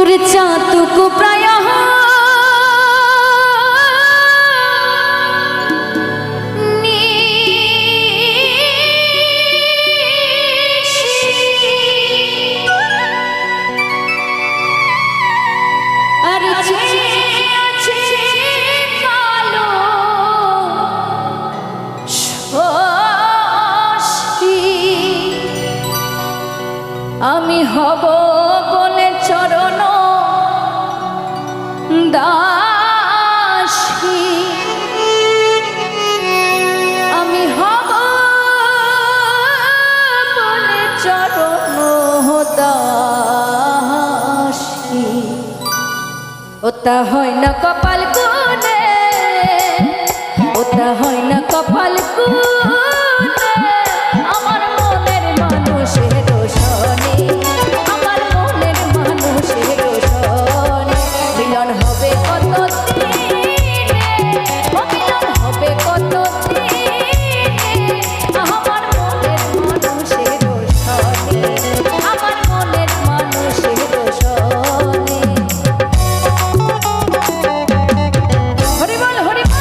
তোর চাতুকু প্রায় আমি হব বলে চরণ দাসী, আমি হব বলে চরণ দাসী। ওটা হয় না কপাল কুনে, ওটা হয় না কপাল কুনে, আমার মনের মানুষের রোশনে, আমার মনের মানুষের রোশনে মিলন হবে কত দিনে, ও মিলন হবে কত দিনে, আমার মনের মানুষের রোশনে, আমার মনের মানুষের রোশনে। হরি বল হরি বল।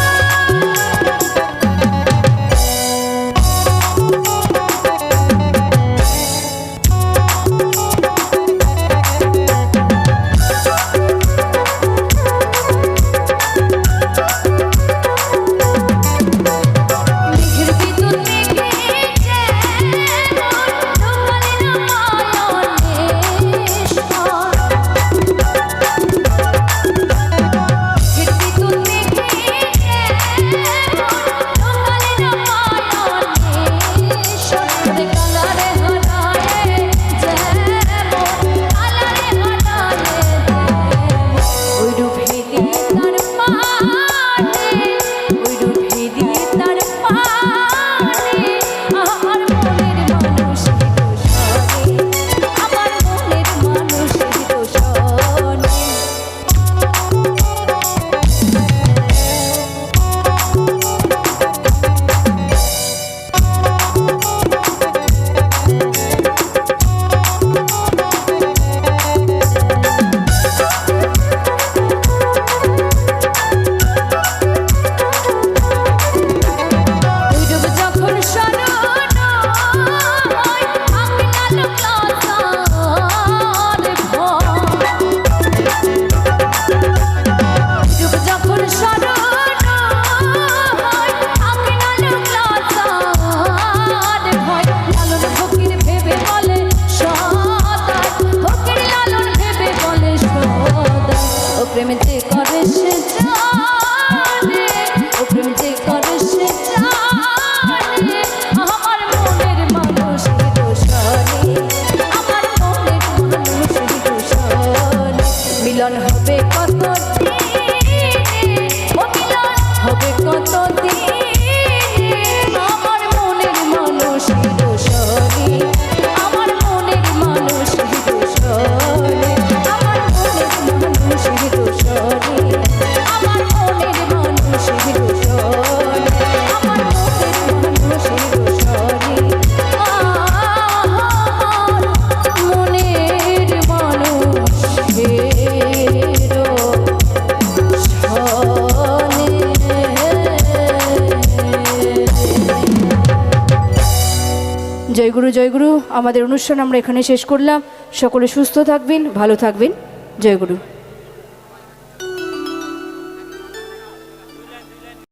প্রেম যে করে সে জানে, ও প্রেম যে করে সে জানে, আমার মনের মানুষের রোশনে, আমার মনের মানুষের রোশনে মিলন হবে কত দিনে, ও মিলন হবে কত দিনে, আমার মনের মানুষের রোশনে, আমার মনের মানুষের রোশনে, আমার মনের মানুষের রোশনে, আমার মনের মানুষের রোশনে, আমার মনের মানুষের রোশনে, আমার মনের মানুষের রোশনে। জয়গুরু জয়গুরু। আমাদের অনুষ্ঠান আমরা এখানে শেষ করলাম। সকলে সুস্থ থাকবেন, ভালো থাকবেন। জয়গুরু।